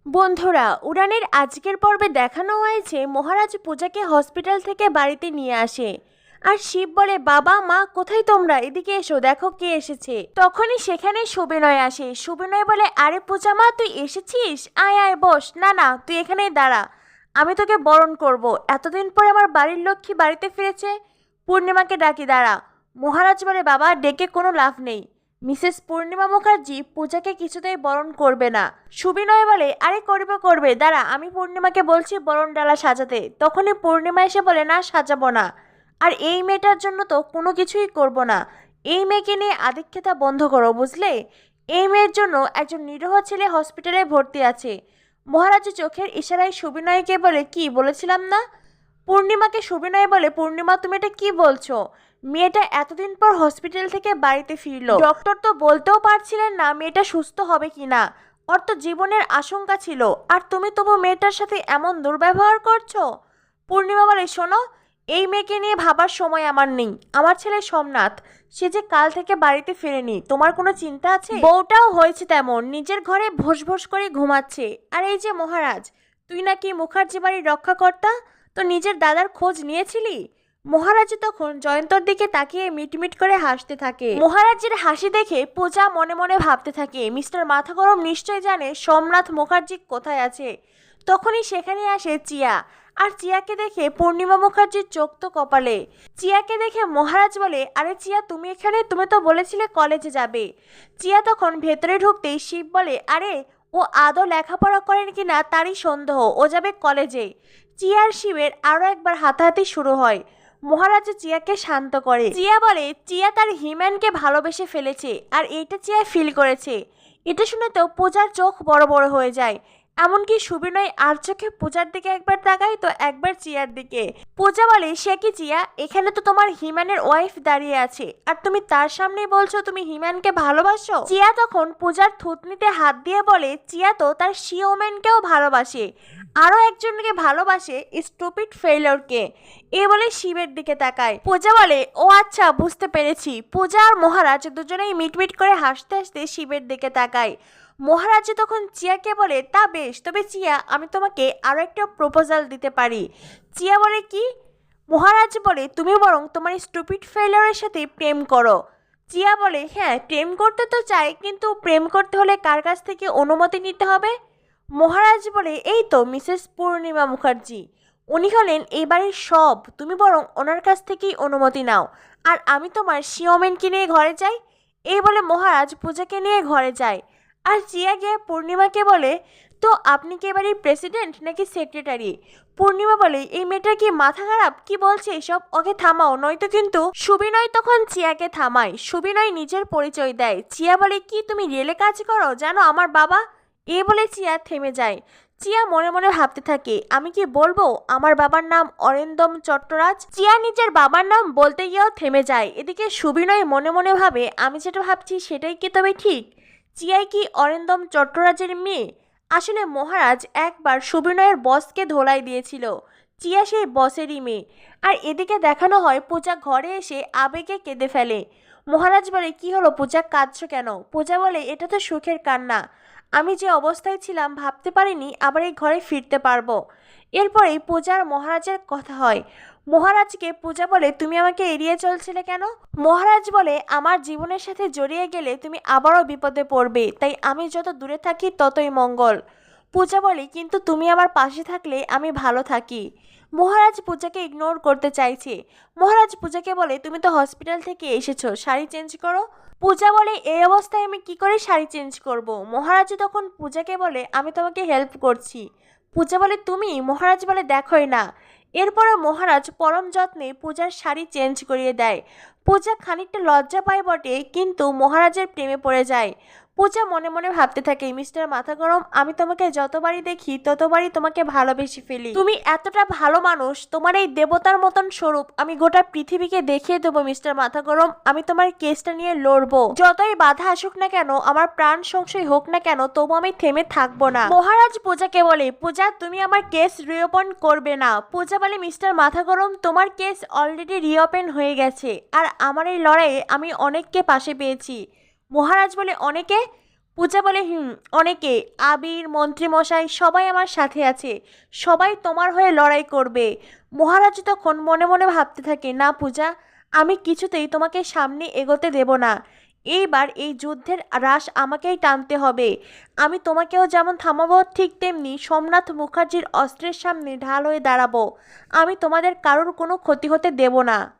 বন্ধুরা, উড়ানের আজকের পর্বে দেখানো হয়েছে মহারাজ পূজাকে হসপিটাল থেকে বাড়িতে নিয়ে আসে। আর শিব বলে, বাবা মা কোথায় তোমরা, এদিকে এসো, দেখো কে এসেছে। তখনই সেখানে সুবিনয় আসে। সুবিনয় বলে, আরে পূজা মা তুই এসেছিস, আয় আয় বস। না না, তুই এখানেই দাঁড়া, আমি তোকে বরণ করব। এতদিন পরে আমার বাড়ির লক্ষ্মী বাড়িতে ফিরেছে, পূর্ণিমাকে ডাকি, দাঁড়া। মহারাজ বলে, বাবা ডেকে কোনো লাভ নেই, মিসেস পূর্ণিমা মুখার্জি পূজাকে কিছুতেই বরণ করবে না। সুবিনয় বলে, আরে করবে করবে, দাঁড়া আমি পূর্ণিমাকে বলছি বরণ ডালা সাজাতে। তখনই পূর্ণিমা এসে বলে, না সাজাবো না, আর এই মেয়েটার জন্য তো কোনো কিছুই করব না। এই মেয়েকে নিয়ে আদিক্ষেতা বন্ধ করো, বুঝলে? এই মেয়ের জন্য একজন নিরীহ ছেলে হসপিটালে ভর্তি আছে। মহারাজ চোখের ইশারায় সুবিনয়কে বলে, কি বলেছিলাম না? পূর্ণিমাকে সুবিনয় বলে, পূর্ণিমা তুমি এটা কি বলছো? মেয়েটা এতদিন পর হসপিটাল থেকে বাড়িতে ফিরলো, ডক্টর তো বলতেও পারছিলেন না মেয়েটা সুস্থ হবে কিনা, ওর তো জীবনের আশঙ্কা ছিল, আর তুমি তবু মেয়েটার সাথে এমন দুর্ব্যবহার করছো। পূর্ণিমা বলে, শোনো, এই মেয়েকে নিয়ে ভাবার সময় আমার নেই। আমার ছেলে সোমনাথ, সে যে কাল থেকে বাড়িতে ফেরেনি, তোমার কোনো চিন্তা আছে? বউটাও হয়েছে তেমন, নিজের ঘরে ভোস ভোস করে ঘুমাচ্ছে। আর এই যে মহারাজ, তুই নাকি মুখার্জি বাড়ির রক্ষাকর্তা, তো নিজের দাদার খোঁজ নিয়েছিলি? মহারাজ তখন জয়ন্তর দিকে তাকিয়ে মিটমিট করে হাসতে থাকে। মহারাজের হাসি দেখে পূজা মনে মনে ভাবতে থাকে, মিস্টার মাথা গরম নিশ্চয় জানে সোমনাথ মুখার্জি কোথায় আছে। তখনই সেখানে আসে চিয়া, আর চিয়াকে দেখে পূর্ণিমা মুখার্জির চোখ তো কপালে। চিয়াকে দেখে মহারাজ বলে, আরে চিয়া তুমি এখানে, তুমি তো বলেছিলে কলেজে যাবে। চিয়া তখন ভেতরে ঢুকতেই শিব বলে, আরে ও আদৌ লেখাপড়া করেন কিনা তারই সন্দেহ, ও যাবে কলেজে। চিয়া আর শিবের আরও একবার হাতাহাতি শুরু হয়। মহারাজ চিয়াকে শান্ত করে। চিয়া বলে, চিয়া তার হিম্যানকে ভালোবেসে ফেলেছে, আর এইটা চিয়া ফিল করেছে। এটা শুনে তো পূজার চোখ বড় বড় হয়ে যায়। এমনকি সুবিনয় আর চোখে পূজার দিকে একবার তাকায় তো একবার চিয়ার দিকে। পূজা বলে, সে কি চিয়া, এখানে তো তোমার হিম্যানের ওয়াইফ দাঁড়িয়ে আছে, আর তুমি তার সামনেই বলছো তুমি হিম্যানকে ভালোবাসো। চিয়া তখন পূজার থুতনিতে হাত দিয়ে বলে, চিয়া তো তার শি ওম্যানকেও ভালোবাসে, আরও একজনকে ভালোবাসে, স্টুপিড ফেইলরকে। এ বলে শিবের দিকে তাকায়। পূজা বলে, ও আচ্ছা বুঝতে পেরেছি। পূজা আর মহারাজ দুজনেই মিটমিট করে হাসতে হাসতে শিবের দিকে তাকায়। মহারাজ তখন চিয়াকে বলে, তা বেশ, তবে চিয়া আমি তোমাকে আরও একটা প্রপোজাল দিতে পারি। চিয়া বলে, কি? মহারাজ বলে, তুমি বরং তোমার স্টুপিড ফেইলরের সাথে প্রেম করো। চিয়া বলে, হ্যাঁ প্রেম করতে তো চাই, কিন্তু প্রেম করতে হলে কার কাছ থেকে অনুমতি নিতে হবে? মহারাজ বলে, এই তো মিসেস পূর্ণিমা মুখার্জি, উনি হলেন এই বাড়ির সব, তুমি বরং ওনার কাছ থেকেই অনুমতি নাও, আর আমি তোমার শিওমেনকে নিয়ে ঘরে যাই। এই বলে মহারাজ পূজাকে নিয়ে ঘরে যায়। আর চিয়া গিয়ে পূর্ণিমাকে বলে, তো আপনি কি এবারের প্রেসিডেন্ট নাকি সেক্রেটারি? পূর্ণিমা বলে, এই মেয়েটার কি মাথা খারাপ, কি বলছে এসব, ওকে থামাও, নয়তো কিন্তু। সুবিনয় তখন চিয়াকে থামায়। সুবিনয় নিজের পরিচয় দেয়। চিয়া বলে, কি তুমি রেলে কাজ করো, জানো আমার বাবা? এ বলে চিয়া থেমে যায়। চিয়া মনে মনে ভাবতে থাকে, আমি কি বলবো আমার বাবার নাম অরিন্দম চট্টরাজ? চিয়া নিজের বাবার নাম বলতে গিয়েও থেমে যায়। এদিকে সুবিনয় মনে মনে ভাবে, আমি যেটা ভাবছি সেটাই কি তবে ঠিক? চিয়াই কি অরিন্দম চট্টরাজের মেয়ে? আসলে মহারাজ একবার সুবিনয়ের বসকে ধোলাই দিয়েছিল, চিয়া সেই বসেরই মেয়ে। আর এদিকে দেখানো হয় পূজা ঘরে এসে আবেগে কেঁদে ফেলে। মহারাজ বলে, কি হলো পূজা, কাঁদছো কেন? পূজা বলে, এটা তো সুখের কান্না, আমি যে অবস্থায় ছিলাম ভাবতে পারিনি আবার এই ঘরে ফিরতে পারবো। এরপরেই পূজার মহারাজের কথা হয়। মহারাজকে পূজা বলে, তুমি আমাকে এড়িয়ে চলছিলে কেন? মহারাজ বলে, আমার জীবনের সাথে জড়িয়ে গেলে তুমি আবারও বিপদে পড়বে, তাই আমি যত দূরে থাকি ততই মঙ্গল। পূজা বলে, কিন্তু তুমি আমার পাশে থাকলে আমি ভালো থাকি। মহারাজ পূজাকে ইগনোর করতে চাইছে। মহারাজ পূজাকে বলে, তুমি তো হসপিটাল থেকে এসেছো, শাড়ি চেঞ্জ করো। পূজা বলে, এই অবস্থায় আমি কি করে শাড়ি চেঞ্জ করব? মহারাজ তখন পূজাকে বলে, আমি তোমাকে হেল্প করছি। পূজা বলে, তুমি? মহারাজ বলে, দেখোই না। এরপরে মহারাজ পরম যত্নে পূজার শাড়ি চেঞ্জ করিয়ে দেয়। পূজা খানিকটা লজ্জা পায় বটে, কিন্তু মহারাজের প্রেমে পড়ে যায়। পূজা মনে মনে ভাবতে থাকে, মিস্টার মাথা গরম, আমি তোমাকে যতবারই দেখি ততবারই তোমাকে ভালোবেসে ফেলি। তুমি এতটা ভালো মানুষ, তোমার এই দেবতার মতন স্বরূপ আমি গোটা পৃথিবীকে দেখিয়ে দেবো। মিস্টার মাথা গরম, আমি তোমার কেসটা নিয়ে লড়বো, যতই বাধা আসুক না কেন, আমার প্রাণ সংশয় হোক না কেন, তবু আমি থেমে থাকবো না। মহারাজ পূজাকে বলে, পূজা তুমি আমার কেস রিওপেন করবে না। পূজা বলে, মিস্টার মাথা গরম, তোমার কেস অলরেডি রিওপেন হয়ে গেছে, আর আমার এই লড়াইয়ে আমি অনেককে পাশে পেয়েছি। মহারাজ বলে, অনেকে? পূজা বলে অনেকে, আবির, মন্ত্রীমশাই সবাই আমার সাথে আছে, সবাই তোমার হয়ে লড়াই করবে। মহারাজ তখন মনে মনে ভাবতে থাকে, না পূজা, আমি কিছুতেই তোমাকে সামনে এগোতে দেব না। এইবার এই যুদ্ধের রাশ আমাকেই টানতে হবে। আমি তোমাকেও যেমন থামাবো, ঠিক তেমনি সোমনাথ মুখার্জির অস্ত্রের সামনে ঢাল হয়ে দাঁড়াবো। আমি তোমাদের কারোর কোনো ক্ষতি হতে দেব না।